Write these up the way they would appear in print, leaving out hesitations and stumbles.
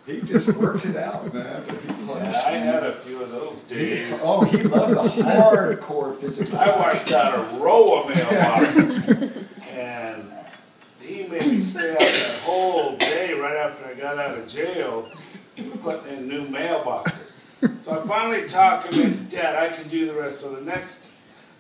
He just worked it out, man. Yeah, I had a few of those days. Oh, he loved the hardcore physical. I wiped out a row of mailboxes, and he made me stay out that whole day right after I got out of jail, putting in new mailboxes. So I finally talked him into, Dad, I can do the rest. So the next,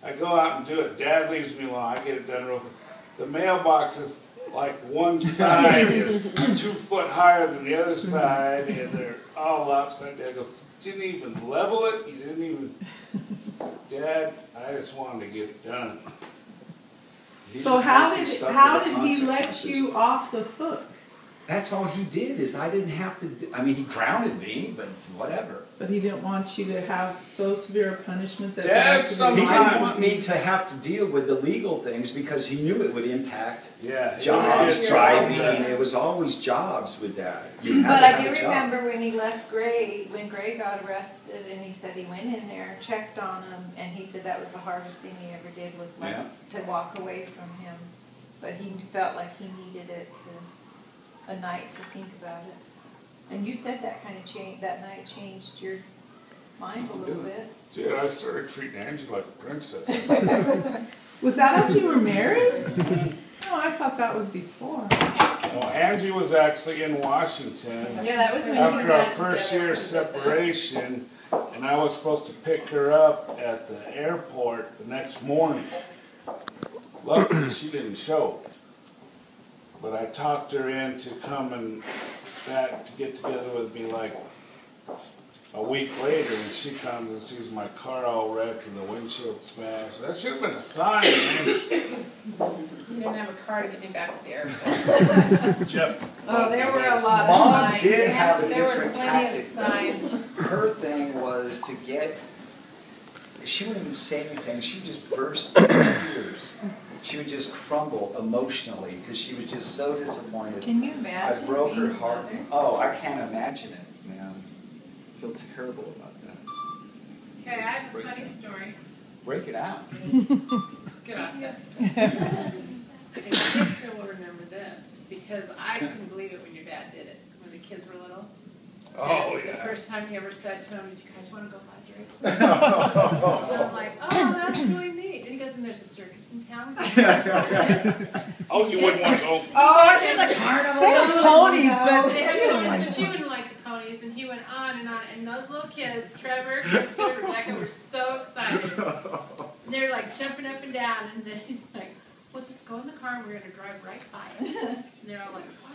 I go out and do it. Dad leaves me alone. I get it done real quick. The mailboxes, like one side is 2 foot higher than the other side, and they're all upside down. He goes, you didn't even level it? You didn't even... Dad, I just wanted to get it done. So how did he let you off the hook? That's all he did, is I didn't have to, I mean, he grounded me, but whatever. But he didn't want you to have so severe a punishment that He didn't want me to have to deal with the legal things because he knew it would impact jobs, driving. It was always jobs with Dad. But I do remember when he left Gray, when Gray got arrested, and he said he went in there, checked on him, and he said that was the hardest thing he ever did was to walk away from him. But he felt like he needed it a night to think about it. And you said that kind of change, that night changed your mind a little bit. Dude, I started treating Angie like a princess. Was that after you were married? No, I thought that was before. Well, Angie was actually in Washington That was when after our first year separation, and I was supposed to pick her up at the airport the next morning. Luckily, she didn't show. But I talked her into coming back to get together with me like a week later, and she comes and sees my car all wrecked and the windshield smashed. That should have been a sign, man. You didn't have a car to get me back to the airport. Jeff. Oh, there were a lot of Mom signs. did have a There were different plenty of tactic. signs. Her thing was to get, she wouldn't even say anything, she would just burst into tears. She would just crumble emotionally because she was just so disappointed. Can you imagine? I broke her being a heart. mother? Oh, I can't imagine it, man. I feel terrible about that. Okay, I have a funny story. Break it out. Let's get off that stuff. And Sister will remember this because I couldn't believe it when your dad did it when the kids were little. Oh, And yeah. The first time he ever said to him, "Did you guys want to go buy Dairy Queen?" And I'm like, "Oh, that's really neat." And he goes, "And there's a circus in town." Oh, you wouldn't want to go. Oh, it's just a carnival. They have ponies, but They have ponies, but you wouldn't like the ponies. And he went on, and those little kids, Trevor, Christy, and Rebecca, were so excited. And they're like jumping up and down, and then he's like, "We'll just go in the car and we're going to drive right by it." And they're all like, "What?"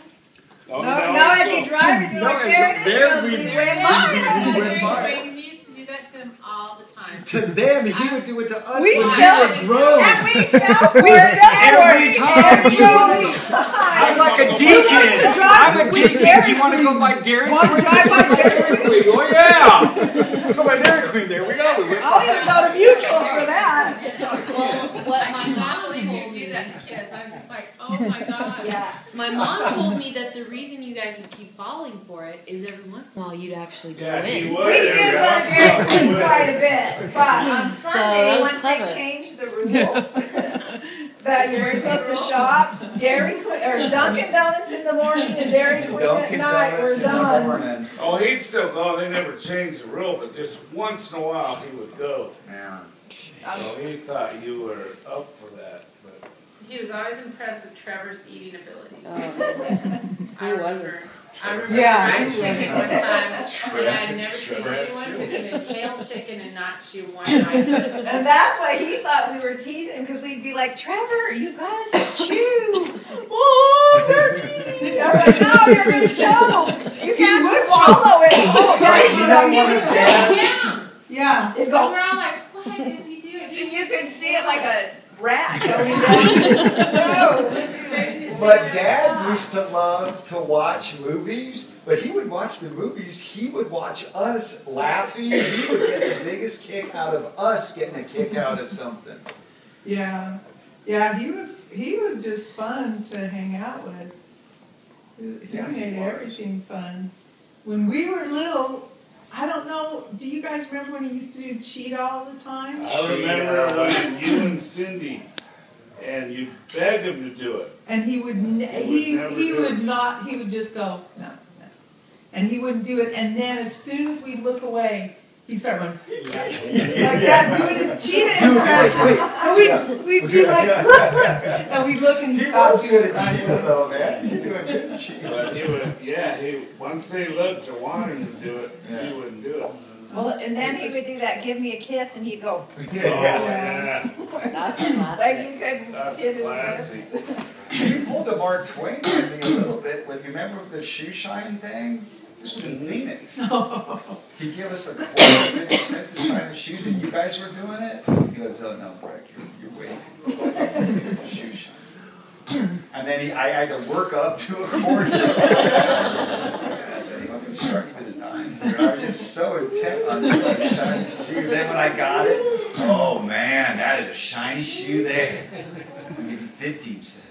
Oh, No, as you drive it, you're like, there it is. we Very went by. great. He used to do that to them all the time. To them, he would do it to us We when we felt were grown. And we fell for We it fell for Every it. time, do you Every I'm like a wants deacon. to drive I'm a with deacon. Dairy Do you want to go by Dairy Want to Queen? drive by Dairy Queen? Oh yeah. Go by Dairy Queen. There we go. We went I'll even go to Mutual for that. Well, what my I mom believe you told do me, that to kids. I was just like, oh my god. yeah, my mom told me that the reason you guys would keep falling for it is every once in a while you'd actually go Yeah, he in. would. We did go to Dairy Queen quite a bit, but on So Sunday, that was once clever. they changed the rule that you were supposed to shop Dairy Queen or Dunkin' Donuts in the morning and Dairy Queen Dunkin' at night, Donuts we're in the done. morning. Oh, he'd still go. They never changed the rule, but just once in a while he would go. Man. So he thought you were up for that. But He was always impressed with Trevor's eating abilities. Who wasn't? I remember Yeah. fried chicken one time, and I'd never seen Trevor had anyone who skills. could inhale chicken and not chew one item. And that's why he thought we were teasing because we'd be like, Trevor, you've got to chew. Oh, they're teasing. I'm like, no, you're going to choke. You can't swallow it. Oh, Right, you know yeah, what I'm saying? Yeah. It'd And go, we're all like, what is he doing? and you could see it like a rat going down. But Dad used to love to watch movies, but he would watch the movies, he would watch us laughing, he would get the biggest kick out of us getting a kick out of something. Yeah. Yeah, he was just fun to hang out with. He Yeah, he made was. everything fun. When we were little, I don't know, do you guys remember when he used to do cheat all the time? I remember when you and Cindy, and you begged him to do it. And he would never he do would it. not, he would just go, no, no. And and he wouldn't do it. And then as soon as we'd look away, he'd start going, like that, doing his cheetah impression. And we'd be like, and we'd look and he'd stop was doing good it. at cheetah though, man. You're doing good at cheetah. But he would, once they looked or wanted him to do it, he wouldn't do it. Well, and then he would do that, give me a kiss, and he'd go, Oh, yeah. That's like classic. you couldn't That's hit his classy. lips. You pulled a Mark Twain on me a little bit when you remember the shoe shine thing? This was in Phoenix. He gave us a quarter of 50 cents to shine his shoes, and you guys were doing it? He goes, oh no, Breck, you're way too shoe shine. And then I had to work up to a quarter. I said, you want me to start you with a dime? I was just so intent on the shiny shoe. Then when I got it, oh man, that is a shiny shoe there. I'll give you 15 cents.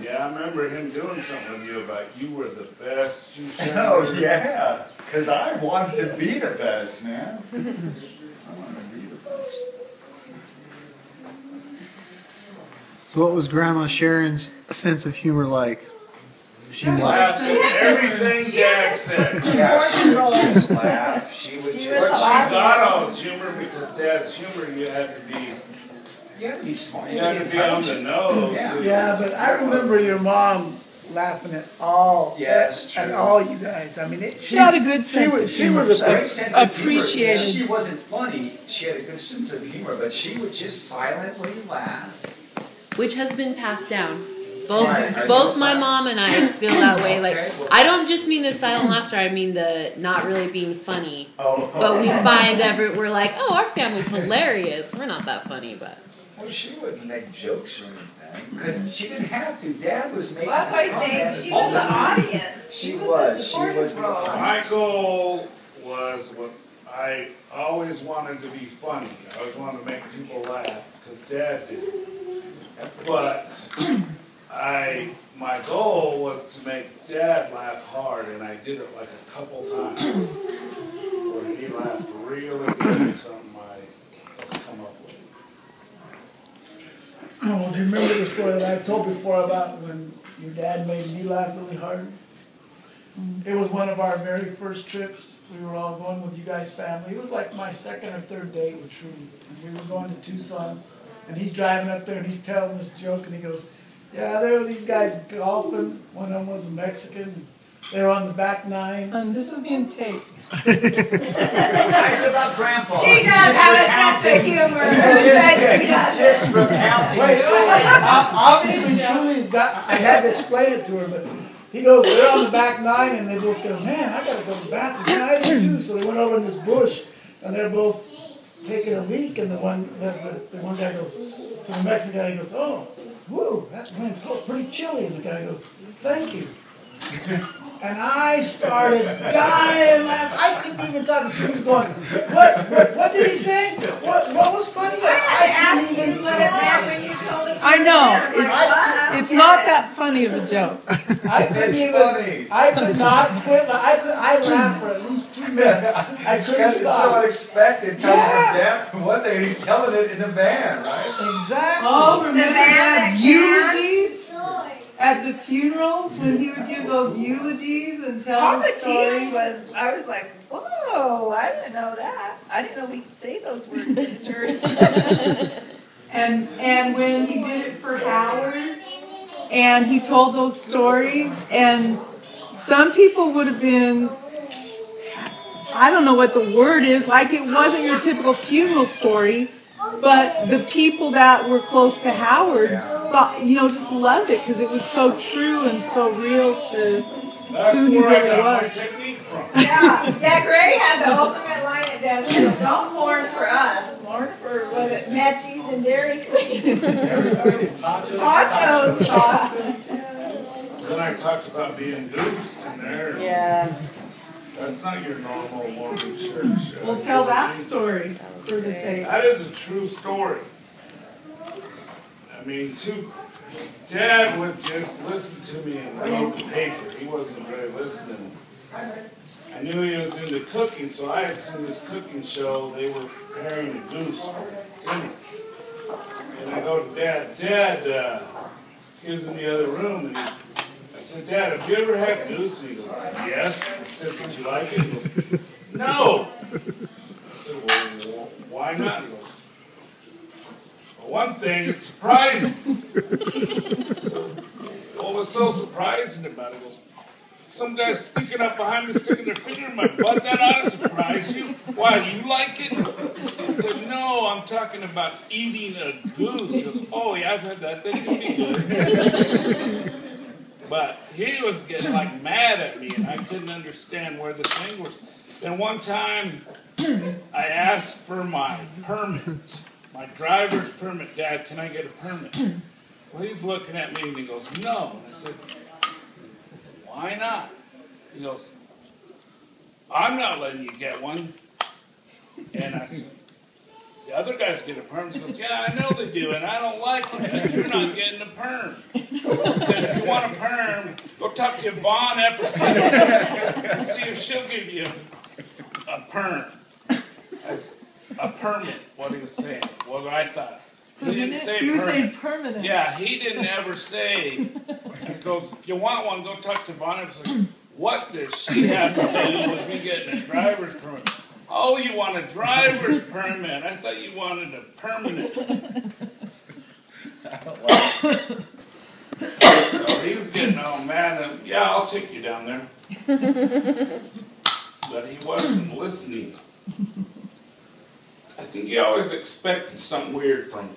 Yeah, I remember him doing something with you about you were the best shoe shiner. Oh yeah, because I wanted to be the best, man. I wanted to be the best. So what was Grandma Sharon's sense of humor like? She Laughs was. at everything Dad said. Yeah, she would just laugh. She would She just. was But she hilarious. got all his humor because Dad's humor, you had to be You had to be smart. on the nose. Yeah. Yeah, but I remember your mom laughing at all, Yes, at true. all you guys. I mean, She had a good sense of she humor. was a Great sense of humor. Appreciated. She wasn't funny. She had a good sense of humor, but she would just silently laugh. Which has been passed down. Both Right, are you both my silent? mom and I feel that way. Like Okay, well- I don't just mean the silent laughter, I mean the not really being funny. Oh. But we find we're like, oh, our family's hilarious. We're not that funny, but Well, she wouldn't make jokes or anything because she didn't have to. Dad was making. Well, that's why he's saying comments she all was the time. audience. She was was. the She supportive was the role. audience. My goal was what I always wanted to be funny. I always wanted to make people laugh because Dad did. But my goal was to make Dad laugh hard, and I did it like a couple times where he laughed really good at something I come up with. Well, do you remember the story that I told before about when your dad made me laugh really hard? It was one of our very first trips. We were all going with you guys' family. It was like my second or third date with Trudy. And we were going to Tucson. And he's driving up there and he's telling this joke and he goes, yeah, there were these guys golfing. One of them was a Mexican. They were on the back nine. And this is being taped. It's about Grandpa. She does have a sense of humor. She does. Just recounting Wait, stories. obviously Trudy's got, I had to explain it to her, but he goes, they're on the back nine and they both go, man, I gotta go to the bathroom. Man, I do too. So they went over in this bush and they're both taking a leak and the one guy goes, to the Mexican guy, he goes, oh, woo, that wind's cold, pretty chilly. And the guy goes, thank you. And I started dying laughing. I couldn't even talk. He was going, what did he say? What was funny? I asked you what it meant when you told him. I know, it's not that funny of a joke. I couldn't It's even, funny. I could not quit. I laughed for at least 2 minutes. I couldn't Because it's so stop. unexpected coming Yeah. from Dad. For one thing, he's telling it in the van, right? Exactly. Oh, remember The man Dad's that eulogies at the funerals when he would give those eulogies and tell Papa his stories? T's was, I was like, whoa, I didn't know that. I didn't know we could say those words in church. And when he did it for Howard, and he told those stories, and some people would have been, I don't know what the word is, like it wasn't your typical funeral story, but the people that were close to Howard thought, just loved it because it was so true and so real to That's who he where I really got was. my technique from. Yeah, Gray had the ultimate line at Dad's funeral, don't mourn for us, mourn for Matchies and Dairy Queen. Tachos. Then I talked about being goosed in there. yeah. That's not your normal morning church. We'll tell that story for the tape. That is a true story. I mean, Dad would just listen to me and read the paper. He wasn't really listening. I knew he was into cooking, so I had seen this cooking show. They were preparing a goose for dinner. And I go to Dad. Dad, he was in the other room, and I said, Dad, have you ever had goose? And he goes, yes. I said, did you like it? He goes, no. I said, well, why not? He goes, well, one thing, it's surprising. So, what was so surprising about it? He goes, some guy's sticking up behind me, sticking their finger in my butt. That ought to surprise you. Why, you like it? I said, no, I'm talking about eating a goose. He goes, oh, yeah, I've had that. They can be good. But he was getting like mad at me, and I couldn't understand where the thing was. Then one time, I asked for my permit, my driver's permit. Dad, can I get a permit? Well, he's looking at me, and he goes, no. And I said, why not? He goes, I'm not letting you get one. And I said, the other guys get a perm. He goes, yeah, I know they do, and I don't like it. You're not getting a perm. I said, if you want a perm, go talk to Yvonne Epperson and see if she'll give you a perm. A permit, what he was saying, what I thought. He didn't say He was permit. saying permanent. Yeah, he didn't ever say. He goes, if you want one, go talk to Yvonne Epperson. What does she have to do with me getting a driver's permit? Oh, you want a driver's permit. I thought you wanted a permanent. So he was getting all mad. And, yeah, I'll take you down there. But he wasn't listening. I think he always expected something weird from me.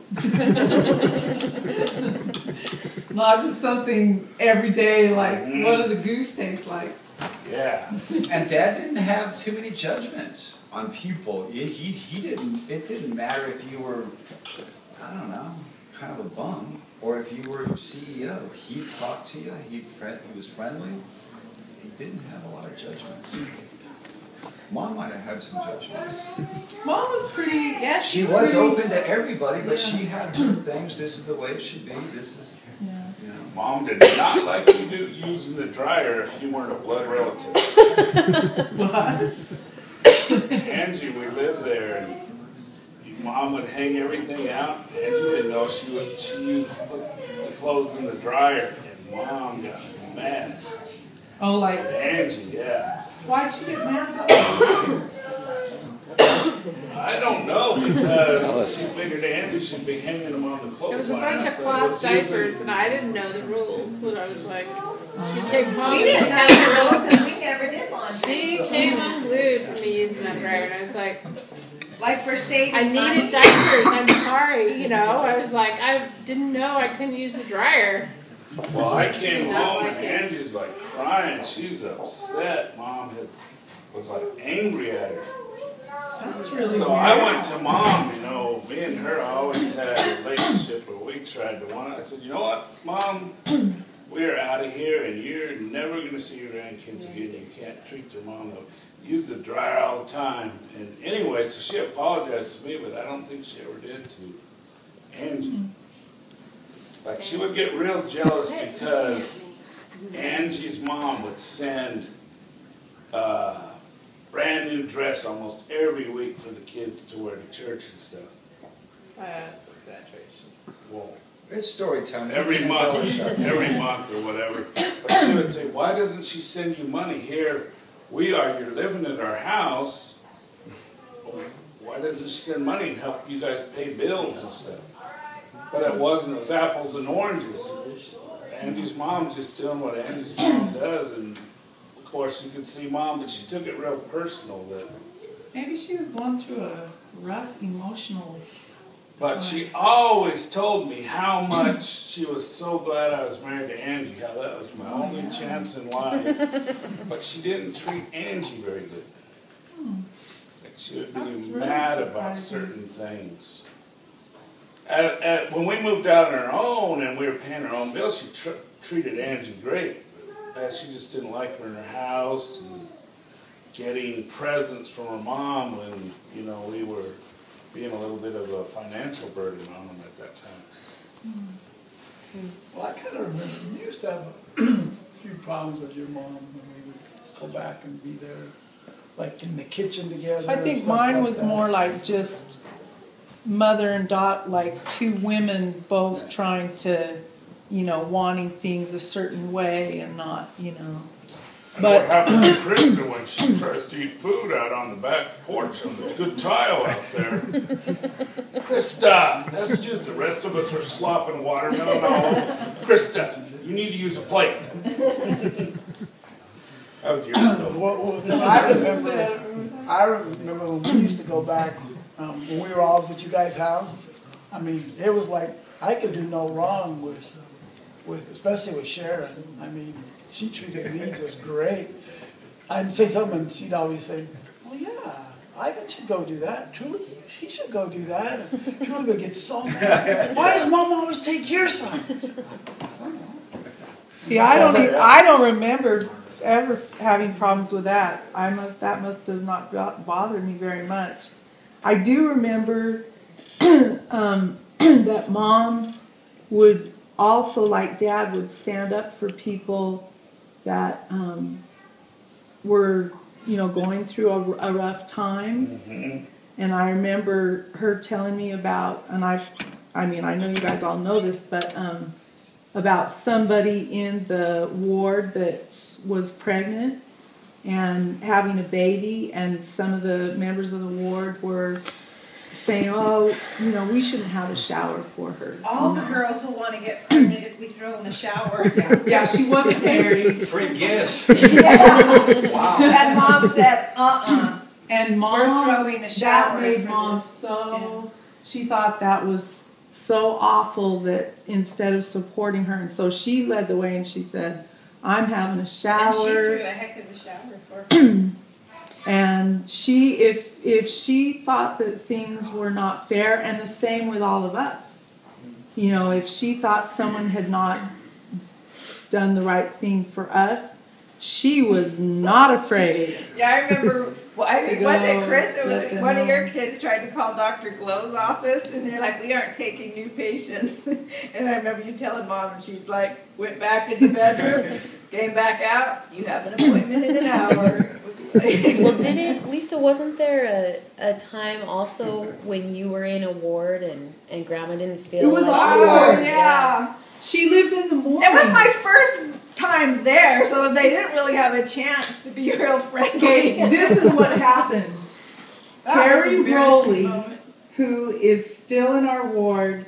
Not just something every day like, what does a goose taste like? Yeah. And Dad didn't have too many judgments on people. He didn't. It didn't matter if you were, I don't know, kind of a bum, or if you were CEO. He'd talk to you. He was friendly. He didn't have a lot of judgments. Mom might have had some judgments. Mom was pretty. Yeah, She was open to everybody, but she had her things. This is the way it should be. This is. Yeah. You know. Mom did not like you using the dryer if you weren't a blood relative. What? Angie, we lived there, and Mom would hang everything out. Angie didn't know she used to put the clothes in the dryer, and Mom got mad. Oh, like. Angie, yeah. Why'd she get mad about that? I don't know, because she figured Angie should be hanging them on the clothes. There was a bunch of cloth diapers, and I didn't know the rules. And I was like, she came home. We didn't know the rules because we never did laundry. She came unglued for me using that dryer, and I was like for saving I needed money. diapers. I'm sorry, you know. I was like, I didn't know I couldn't use the dryer. Well, I came home like and it. Angie's like crying. She's upset. Mom was like angry at her. That's really So weird. I went to Mom, you know, me and her always had a relationship where we tried to want it. I said, you know what, Mom, we're out of here and you're never going to see your grandkids again. You can't treat your mom though. Use the dryer all the time. And anyway, so she apologized to me, but I don't think she ever did to Angie. Like, she would get real jealous because Angie's mom would send brand new dress almost every week for the kids to wear to church and stuff. That's exaggeration. Well, It's story time. every month or whatever. But she would say, why doesn't she send you money? Here we are, you're living at our house. Why doesn't she send money and help you guys pay bills and stuff? But it wasn't, it was apples and oranges. Andy's mom's just doing what Andy's mom does, and of course you could see Mom, but she took it real personal. That Maybe she was going through a rough emotional. But she always told me how much she was so glad I was married to Angie, how that was my only chance in life. But she didn't treat Angie very good. Like, she would be That's really mad about surprising. certain things. When we moved out on our own and we were paying our own bills, she treated Angie great. She just didn't like her in her house and getting presents from her mom when, you know, we were being a little bit of a financial burden on them at that time. Well, I kind of remember you used to have a few problems with your mom when we would go back and be there, like in the kitchen together. I and think stuff mine like was that. more like just mother and daughter, like two women both trying to wanting things a certain way and not, What But happens to Krista when she tries to eat food out on the back porch on the good tile out there? Krista, that's just the rest of us are slopping watermelon all over. Krista, you need to use a plate. That was years ago. I remember when we used to go back, when we were always at you guys' house. I mean, it was like, I could do no wrong with especially with Sharon. I mean, she treated me just great. I'd say something and she'd always say, well, yeah, Ivan should go do that. Truly, he should go do that. And Truly would get so mad. Why does Mom always take your side? I don't know. see, I don't remember ever having problems with that. That must have not bothered me very much. I do remember that Mom would also, like Dad, would stand up for people that were, going through a rough time. Mm-hmm. And I remember her telling me about, and I know you guys all know this, but about somebody in the ward that was pregnant and having a baby, and some of the members of the ward were saying, oh, we shouldn't have a shower for her. All the girls will want to get pregnant if we throw in a shower. Yeah, she wasn't married. Free gifts. Yeah. Wow. And Mom said, And we're Mom, throwing a shower that made for Mom this. so, she thought that was so awful that instead of supporting her, and so she led the way and she said, I'm having a And she shower. threw a heck of a shower for her. And she, if she thought that things were not fair, and the same with all of us, if she thought someone had not done the right thing for us, she was not afraid. Yeah, I remember, was it Chris? It was let them one of know. your kids tried to call Dr. Glow's office, and they're like, we aren't taking new patients. And I remember you telling Mom, and she's like, went back in the bedroom, came back out, you have an appointment in an hour. Well, Lisa, wasn't there a time also when you were in a ward and Grandma didn't feel It was like our you were? ward, Yeah. She lived in the morning. It was my first time there, so they didn't really have a chance to be real friendly. Okay, this is what happened. That was Terry an embarrassing Rowley, moment. who is still in our ward,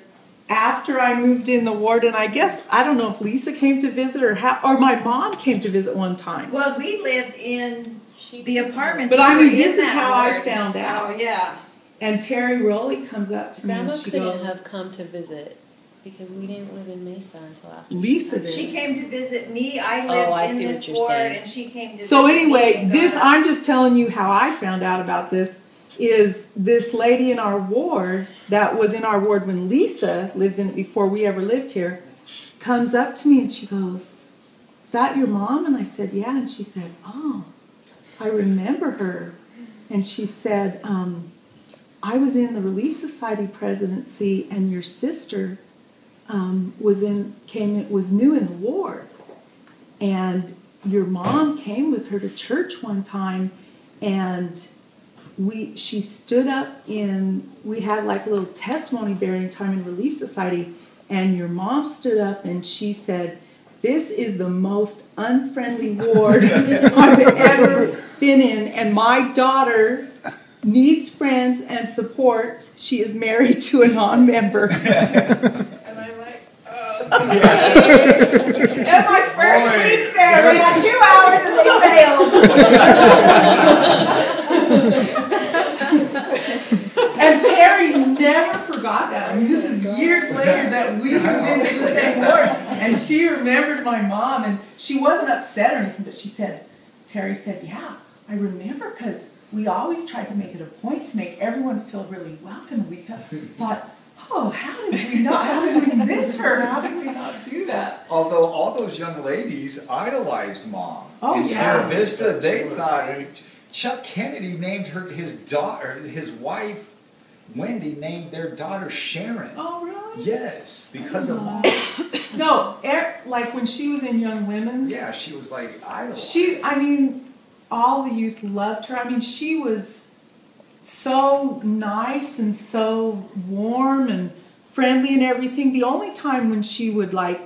after I moved in the ward, and I don't know if Lisa came to visit or my mom came to visit one time. Well, we lived in the apartments. But We I were mean, in this is that how I ward. found out. Oh, yeah. And Terry Rowley comes up to me Grandma and she couldn't goes, have come to visit because we didn't live in Mesa until after. Lisa did. She came to visit me. I lived Oh, I in see what this you're ward, saying. and she came to So visit me anyway, and this, got- I'm just telling you how I found out about this, is this lady in our ward that was in our ward when Lisa lived in it before we ever lived here, comes up to me and she goes, is that your mom? And I said, yeah. And she said, oh, I remember her. And she said, I was in the Relief Society presidency and your sister was new in the ward. And your mom came with her to church one time, and she stood up we had like a little testimony bearing time in Relief Society, and your mom stood up and she said, this is the most unfriendly ward I've ever been in, and my daughter needs friends and support. She is married to a non-member. And I'm like, oh. And my first week there, we had 2 hours and they failed. And Terry never forgot that. I mean, this is years later that we moved into the same ward. And she remembered my mom, and she wasn't upset or anything, but Terry said, yeah, I remember, because we always tried to make it a point to make everyone feel really welcome. And we thought, oh, how did we miss her? How did we not do that? Although all those young ladies idolized Mom. Oh, in yeah. Sierra Vista, they She was thought great. Chuck Kennedy named his daughter, his wife, Wendy, named their daughter Sharon. Oh, really? Yes, because of Mom. No, like when she was in Young Women's. Yeah, she was like idol. All the youth loved her. I mean, she was so nice and so warm and friendly and everything. The only time when she would like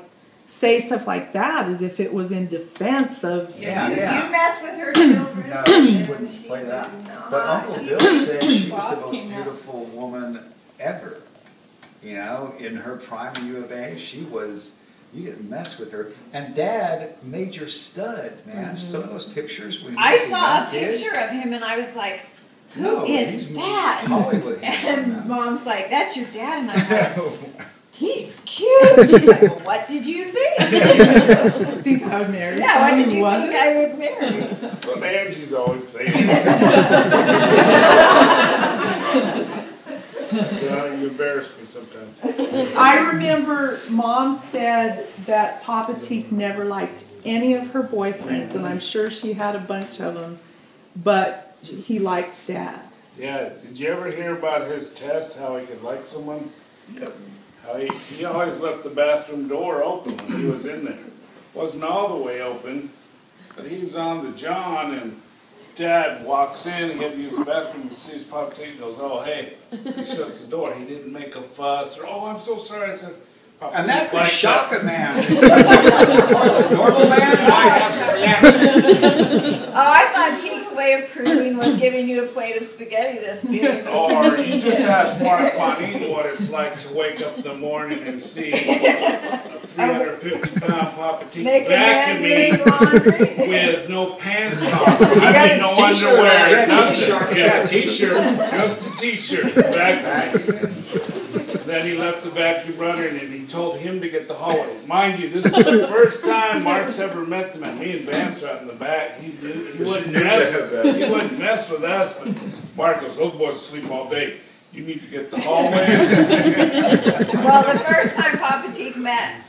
say stuff like that as if it was in defense of. Yeah. You mess with her children. No, she wouldn't play that. No, But Uncle she- Bill said she was the Boss most came out. beautiful woman ever. You know, in her prime in U of A, she was, you didn't mess with her. And Dad, major stud, man. Some of those pictures when he I was saw a young kid. picture of him and I was like, who No, is he's that? Hollywood. And Mom's like, that's your dad. And I'm like, he's cute. She's like, well, what did you think? I think I would marry Yeah, what someone did who you wasn't. think I would marry? That's what Angie's always saying. Yeah, you embarrass me sometimes. I remember Mom said that Papa Teak never liked any of her boyfriends, and I'm sure she had a bunch of them, but he liked Dad. Yeah, did you ever hear about his test, how he could like someone? How he always left the bathroom door open when he was in there. Wasn't all the way open, but he's on the john and Dad walks in, he had to use the bathroom to see his Papa Teak, goes, oh, hey. He shuts the door. He didn't make a fuss or, oh, I'm so sorry. I said, Papa And that Teak could liked shock a man. Normal man might have some reaction. Oh, I thought Teek's way of proving was giving you a plate of spaghetti this evening. Or you just ask Mark Bonine what it's like to wake up in the morning and see a 350-pound Papa Teak Make a man doing vacuuming laundry. with no pants on. He I had mean, no his t-shirt on. underwear, He had a nothing. t-shirt. Yeah, t-shirt, just a t-shirt, vacuuming. Then he left the vacuum runner and he told him to get the hallway. Mind you, this is the first time Mark's ever met them, and me and Vance are out in the back. He wouldn't mess with us, but Mark goes, those boys sleep all day. You need to get the hallway. Well, the first time Papa Teak met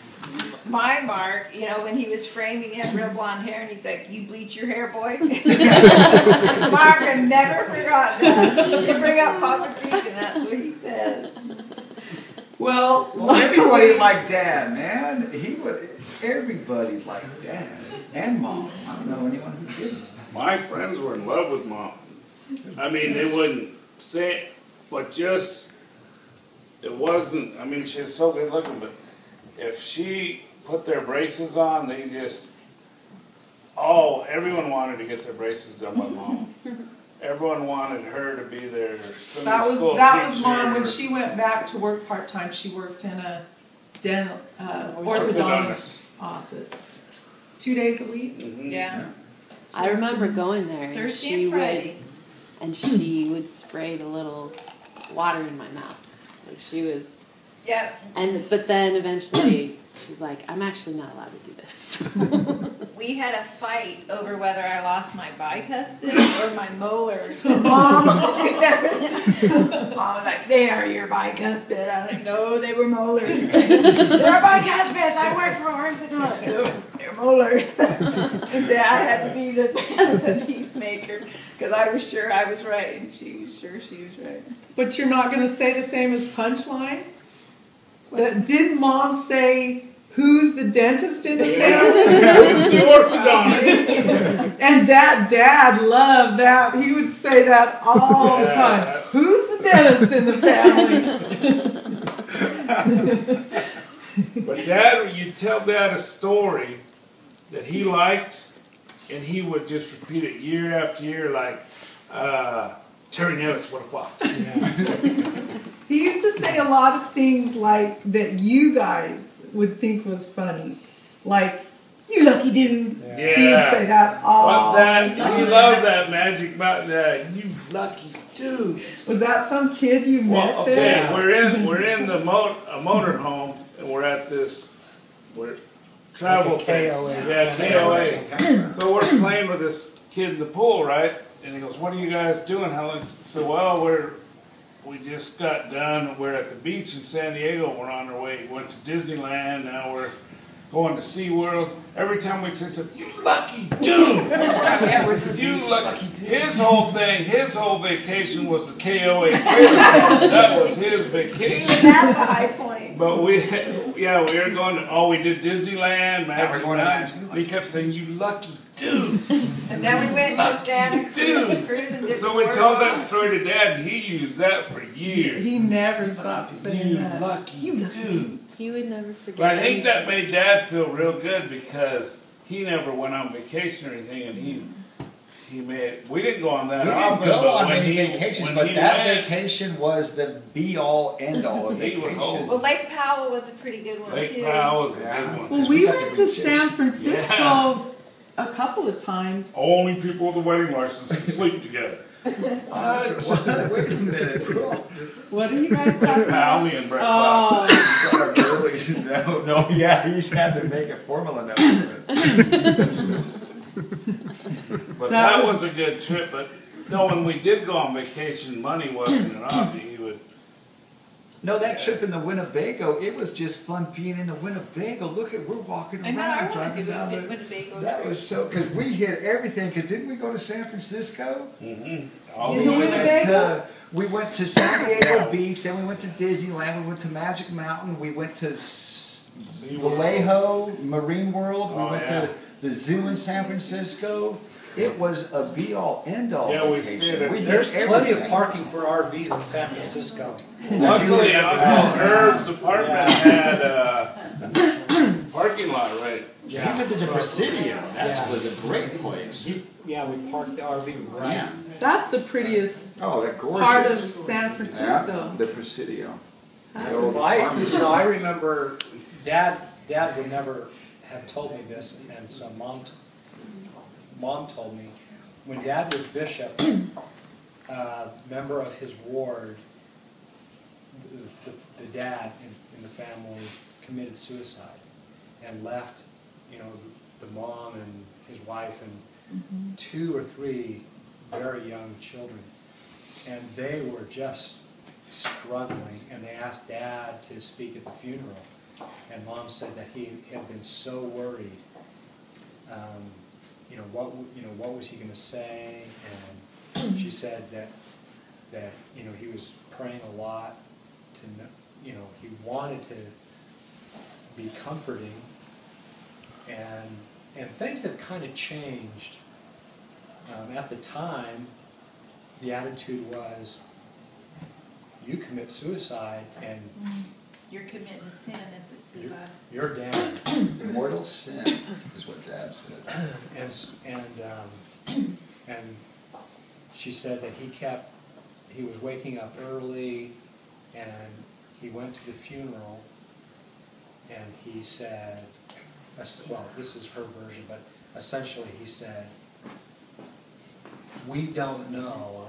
my Mark, you know, when he was framing, he had real blonde hair, and he's like, you bleach your hair, boy? Mark had never forgotten that. You bring up Papa Teak, and that's what he says. Well, Everybody liked Dad, man. Everybody liked Dad and Mom. I don't know anyone who didn't. My friends were in love with Mom. I mean, they wouldn't say it, but just, it wasn't, I mean, she was so good looking, but if she put their braces on, they just, everyone wanted to get their braces done by Mom. Everyone wanted her to be their that was school Mom. When teacher. she went back to work part-time, she worked in a dental orthodontist office 2 days a week. Mhm. Yeah. I remember going there, and Thursday and Friday. she would spray the little water in my mouth. Like she was, Yep. but then eventually she's like, I'm actually not allowed to do this. We had a fight over whether I lost my bicuspid or my molars. Mom would do everything. Mom was like, they are your bicuspid. I'm like, no, they were molars. They're bicuspids. I work for orthodontist. No, they're molars. And Dad had to be the peacemaker because I was sure I was right and she was sure she was right. But you're not going to say the famous punchline? Didn't Mom say, who's the dentist in the family? The orthodontist. And that Dad loved that. He would say that all the time. Who's the dentist in the family? But Dad, you tell Dad a story that he liked, and he would just repeat it year after year, like, Terry Nevitz, what a fox. He used to say a lot of things like that you guys would think was funny. Like, you lucky dude. Yeah. He would say that all the He time. loved that magic mountain, you lucky dude. Was that some kid you met Well, okay, there? we're in the motor home, and we're at this, travel thing. KOA. Yeah, KOA. So we're playing with this kid in the pool, right? And he goes, what are you guys doing? How long? So, well, we just got done. We're at the beach in San Diego. We're on our way. We went to Disneyland. Now we're going to SeaWorld. Every time we say, you lucky dude. You lucky dude. His whole vacation was the KOA trip. That was his vacation. Even that's a high point. But we were going to, we did Disneyland, Magic Mountain. He kept saying, you lucky dude. And then we went to Santa Cruz. Dude. So we told that story to Dad, and he used that for years. years. He never stopped saying You that. lucky dude. He would never forget. But I think that made Dad feel real good because he never went on vacation or anything, and he made. We didn't go on that We often. didn't go but on when many he- vacations, when but he that went, vacation was the be-all, end-all of He would vacations. hold. Well, Lake Powell was a pretty good one Lake too. Powell was a Yeah. good one. Well, we we got to went bring to San chicks. Francisco a couple of times. Only people with a wedding license can sleep together. Wait a minute. What are you guys talking about? Pally and Brett. Oh, No, yeah, he's had to make a formal announcement. But That that was- was a good trip. But no, when we did go on vacation, money wasn't an object. He would. No, that trip in the Winnebago, it was just fun being in the Winnebago. Look at, we're walking I know, I around, want driving to do down a the. Winnebago That trip. was so, because we hit everything, because didn't we go to San Francisco? All In the the way Winnebago? We went to San Diego Yeah. Beach, then we went to Disneyland, we went to Magic Mountain, we went to SeaWorld. Vallejo Marine World, we Oh, went yeah. to the zoo in San Francisco. It was a be-all, end-all Yeah, we vacation. stayed at- We hit There's plenty of everything. parking for RVs in San Francisco. Luckily, Uncle Herb's apartment had a parking lot right. Yeah. Even the Presidio, that Yeah. was a great place. Yeah, we parked the RV right. Yeah. that's the prettiest Oh, that's gorgeous. part of San Francisco. The Presidio. Well, I remember Dad would never have told me this, and so Mom told me when Dad was bishop, a member of his ward, the dad in the family committed suicide and left, the mom and his wife and 2 or 3 very young children, and they were just struggling, and they asked Dad to speak at the funeral, and Mom said that he had been so worried. What was he going to say? And she said that he was praying a lot he wanted to be comforting, and things have kind of changed. At the time, the attitude was, you commit suicide and You're committing a sin at the last. you're damned. Mortal sin is what Dad said. And she said that he was waking up early, and he went to the funeral, and he said, well, this is her version, but essentially he said, we don't know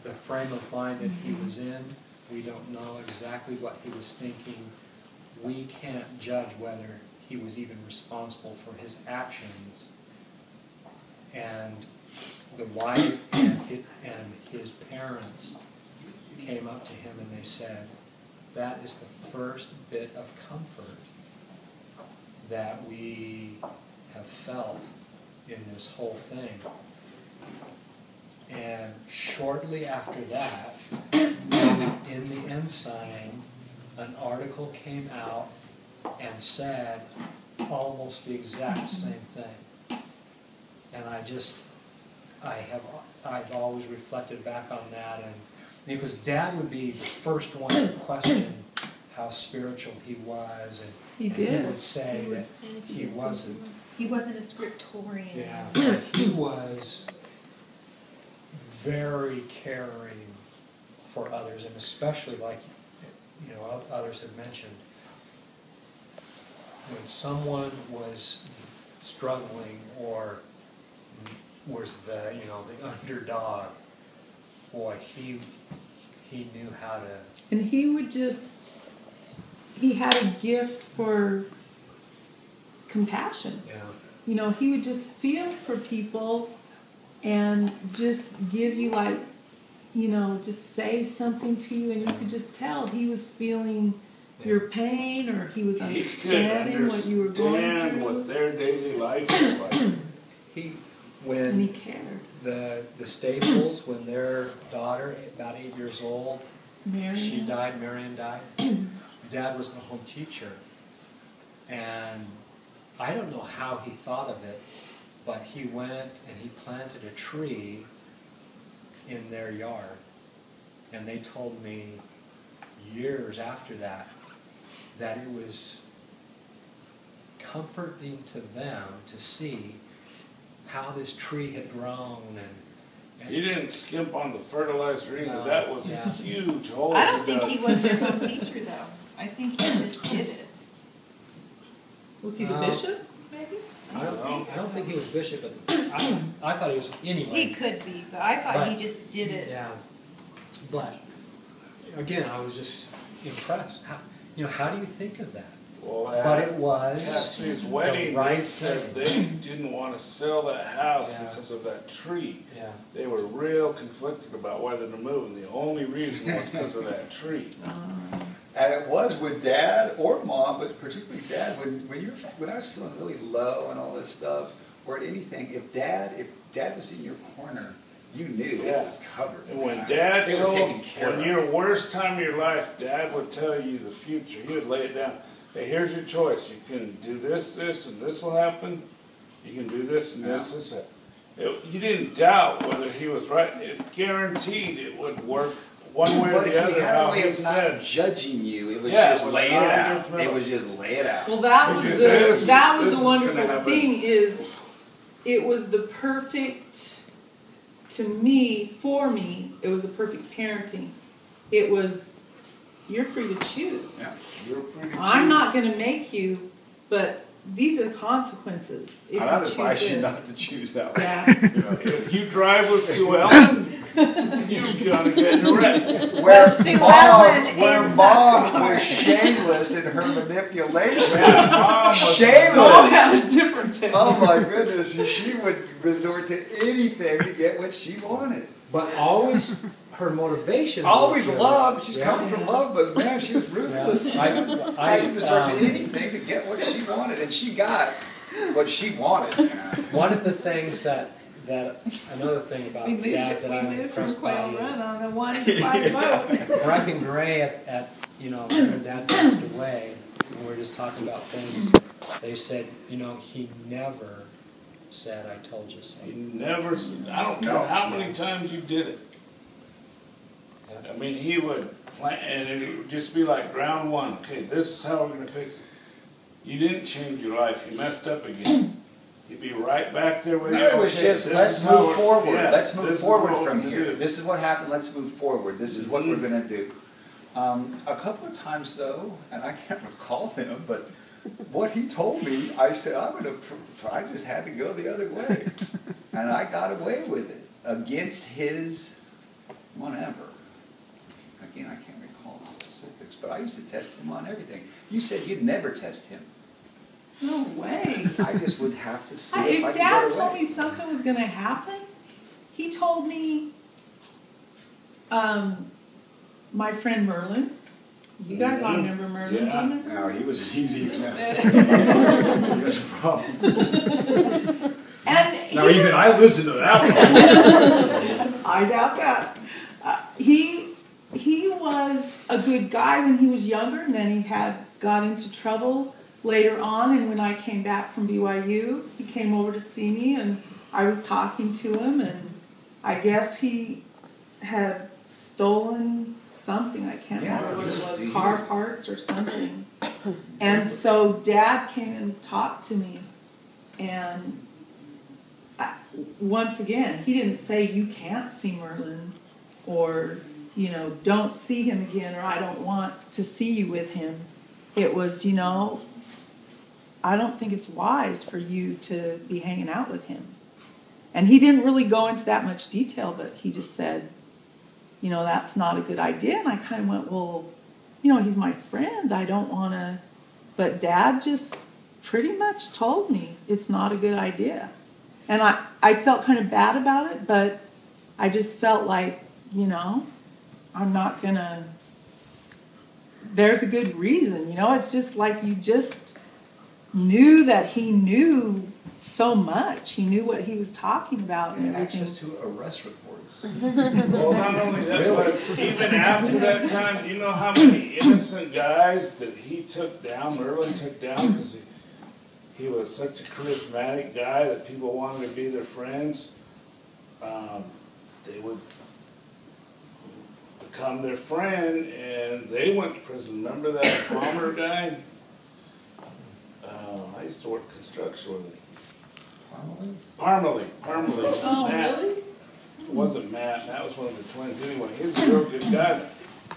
the frame of mind that he was in. We don't know exactly what he was thinking. We can't judge whether he was even responsible for his actions. And the wife and his parents came up to him and they said, that is the first bit of comfort that we have felt in this whole thing. And shortly after that, in the Ensign, an article came out and said almost the exact same thing. And I've always reflected back on that, and because Dad would be the first one to question how spiritual he was, and He did. he would say that he wasn't. He wasn't a scriptorian. Yeah, but he was very caring for others, and especially like others have mentioned, when someone was struggling or was the underdog, boy, he knew how to. And he had a gift for compassion. Yeah. He would just feel for people and just give you just say something to you, and you could just tell he was feeling your pain, or he was He could understanding what you were going understand through. what their daily life was like. And he When cared. the Staples, when their daughter, about 8 years old, Marion. Marion died, Dad was the home teacher. And I don't know how he thought of it, but he went and he planted a tree in their yard. And they told me years after that it was comforting to them to see how this tree had grown and He didn't skimp on the fertilizer either. No, That was yeah. a huge hole. I don't think he was their home teacher though. I think he just did it. Was he the No. bishop, maybe? I don't think he was bishop, but I thought he was anyway. He could be, but I thought he just did it. Yeah, but again, I was just impressed. How do you think of that? Well, But it was Cassidy's the wedding, right they said they didn't want to sell that house Yeah. because of that tree. Yeah, They were real conflicted about whether to move, and the only reason was because of that tree. And it was with Dad or Mom, but particularly Dad, when I was feeling really low and all this stuff, or at anything, if Dad was in your corner, you knew Yeah. it was covered. And when Dad it was taken told, care when of. your worst time of your life, Dad would tell you the future. He would lay it down. Hey, here's your choice. You can do this, and this will happen. You can do this and this, this. You didn't doubt whether he was right. It guaranteed it would work one way or But the he other. had a How way he of not said. judging you. It was Yeah, just it was lay it not out. judgmental. It was just lay it out. Well, that was Because the this is gonna wonderful happen. thing is, it was the perfect, for me, it was the perfect parenting. It was, you're free to choose. Yeah. You're pretty I'm cheap. not going to make you, but these are the consequences if I'd you advise choose you this. not to choose that way. Yeah. If you drive with Sue Ellen, you're gonna get in a wreck. Where Sue Ellen Where in Mom was shameless in her manipulation. Yeah, Mom was Shameless. Mom had a different tip. Oh my goodness, she would resort to anything to get what she wanted. but always her motivation. Always was, love, she's Yeah. coming from love, but man, she was ruthless. I She would resort to anything to get what she wanted, and she got what she wanted. one of the things that another thing about We moved, Dad that I'm from impressed by Quail is Run on a 1-5 boat. Breck and Gray at when Dad passed away, and we were just talking about things, they said, he never said, "I told you so." He never, I don't care how many times you did it. I mean, he would plan, and it would just be like ground one. Okay, this is how we're gonna fix it. You didn't change your life. You messed up again. You'd be right back there with you. No, it was Okay, just, this let's is how move we're- forward, yeah, let's this move is forward what from we're here. gonna do. This is what happened, let's move forward, this is what we're gonna do. A couple of times though, and I can't recall them, but what he told me, I said, I just had to go the other way. And I got away with it, against his whatever. Again, I can't recall the specifics, but I used to test him on everything. You said you'd never test him. No way. I just would have to see if I If could Dad get told away. me something was going to happen, he told me, my friend Merlin, you guys all remember Merlin, do you Yeah. remember? No, he was an easy example. He was a problem. And Now he even was- I listened to that one. I doubt that. He was a good guy when he was younger, and then he got into trouble later on. And when I came back from BYU, he came over to see me, and I was talking to him, and I guess he had stolen something. I can't remember what it was, car parts or something. And so Dad came and talked to me, and once again, he didn't say you can't see Merlin, or don't see him again, or I don't want to see you with him. It was, I don't think it's wise for you to be hanging out with him. And he didn't really go into that much detail, but he just said, that's not a good idea. And I kind of went, well, he's my friend. I don't want to. But Dad just pretty much told me it's not a good idea. And I felt kind of bad about it, but I just felt like, I'm not going to. There's a good reason, it's just like you just knew that he knew so much. He knew what he was talking about and everything. Access to arrest reports. Well, not only that, but even after that time, do you know how many innocent guys that he took down, Merlin took down, because he was such a charismatic guy that people wanted to be their friends. The become their friend, and they went to prison. Remember that Palmer guy? I used to work construction with him. Parmalee. Oh, Matt. really? It wasn't Matt. Matt was one of the twins. Anyway, he was a real good guy.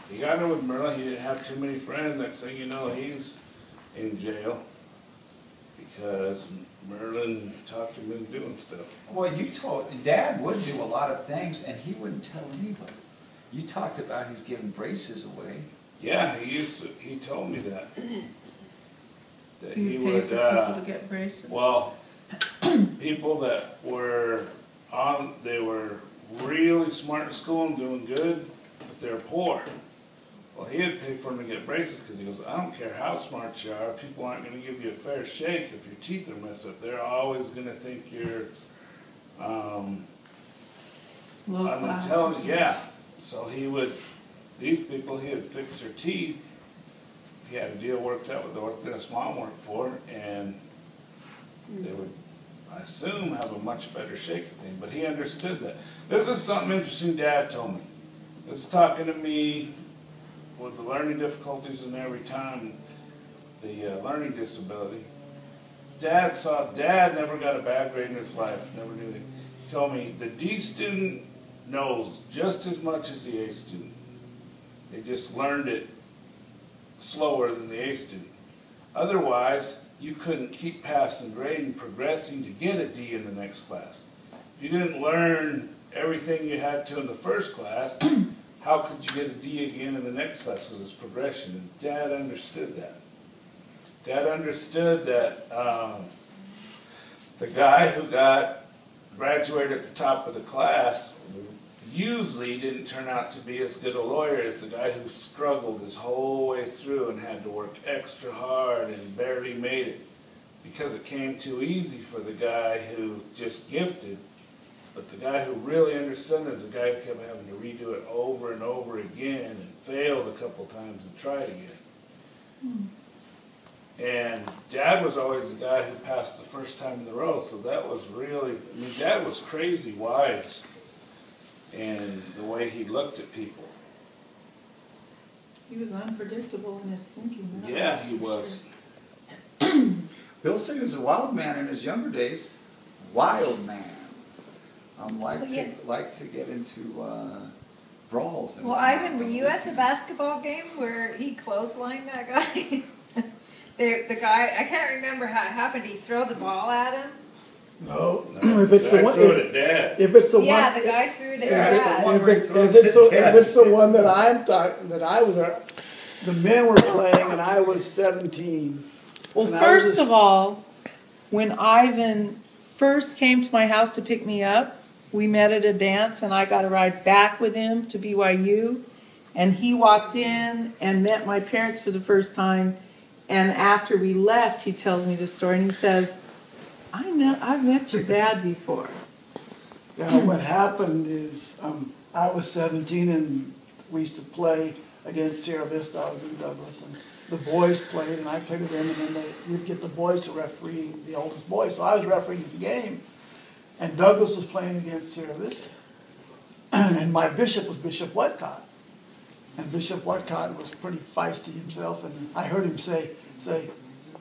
He got in with Merlin. He didn't have too many friends. Next thing you know, he's in jail because Merlin talked him into doing stuff. Well, you told, Dad would do a lot of things and he wouldn't tell anybody. You talked about he's giving braces away. Yeah, he told me that. That You he pay would, for people to get braces. well, people that were they were really smart in school and doing good, but they're poor. Well, he'd pay for them to get braces because he goes, I don't care how smart you are, people aren't going to give you a fair shake if your teeth are messed up. They're always going to think you're Low class or unintelligent. something. Yeah. So these people, he would fix their teeth. He had a deal worked out with the orthodontist mom worked for, and they would, I assume, have a much better shaking thing. But he understood that. This is something interesting Dad told me. This is talking to me with the learning difficulties and every time, the learning disability. Dad never got a bad grade in his life, never knew it. He told me the D student knows just as much as the A student. They just learned it slower than the A student. Otherwise, you couldn't keep passing grade and progressing to get a D in the next class. If you didn't learn everything you had to in the first class, how could you get a D again in the next class? Because it's progression. And Dad understood that. Dad understood that the guy who graduated at the top of the class usually didn't turn out to be as good a lawyer as the guy who struggled his whole way through and had to work extra hard and barely made it because it came too easy for the guy who just gifted. But the guy who really understood it is the guy who kept having to redo it over and over again and failed a couple times and tried again. And Dad was always the guy who passed the first time in the row, so that was really, I mean, Dad was crazy wise in the way he looked at people. He was unpredictable in his thinking. Yeah, he was. Bill said he was a wild man in his younger days. Wild man. Like to get into brawls. Well, Ivan, were you at the basketball game where he clotheslined that guy? The guy, I can't remember how it happened. Did he throw the ball at him? No, No, if it's the one, threw it at Dad. if it's the Yeah, one, the guy threw it at Yeah, Dad. if it's the one that I'm talking, that I was at, the men were playing and I was 17. Well, And I first was of all, when Ivan first came to my house to pick me up, we met at a dance and I got a ride back with him to BYU. And he walked in and met my parents for the first time. And after we left, he tells me the story and he says, I've met your dad before. Yeah, what happened is I was 17 and we used to play against Sierra Vista. I was in Douglas and the boys played and I played with them and then you'd get the boys to referee the oldest boy. So I was refereeing the game and Douglas was playing against Sierra Vista. And my bishop was Bishop Whatcott. And Bishop Whatcott was pretty feisty himself and I heard him say,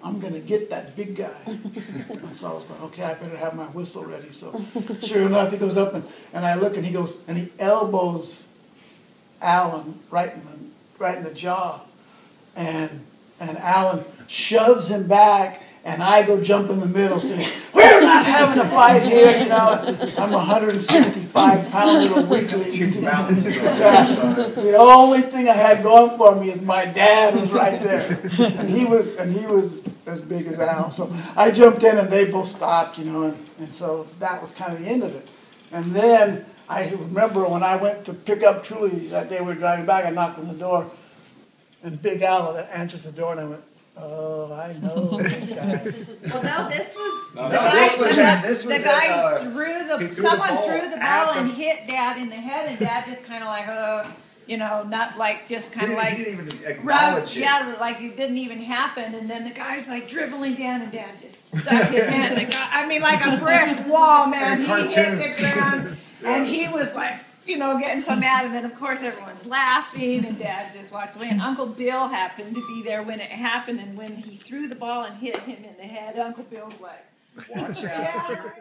I'm going to get that big guy. And so I was going, okay, I better have my whistle ready. So sure enough, he goes up and I look and he goes, and he elbows Alan right in the jaw. And Alan shoves him back and I go jump in the middle saying, we're not having a fight here, you know. I'm 165 pound little weakling. The only thing I had going for me is my dad was right there. And he was as big as Al. So I jumped in and they both stopped, you know, and so that was kind of the end of it. And then I remember when I went to pick up Truly that day we were driving back, I knocked on the door and Big Al answers the door and I went, oh, I know this guy. Well, no, this was No, the no, guy. this was the guy at, someone threw the ball at and the- hit Dad in the head, and Dad just kind of like, you know, not like just kind of He like didn't even acknowledge rubbed, it. yeah, like it didn't even happen. And then the guy's like dribbling down, and Dad just stuck his hand. I mean, like a brick wall, man. He hit the ground, and he was like you know, getting so mad, and then of course everyone's laughing, and Dad just walks away, and Uncle Bill happened to be there when it happened, and when he threw the ball and hit him in the head, Uncle Bill's like, Watch out. yeah.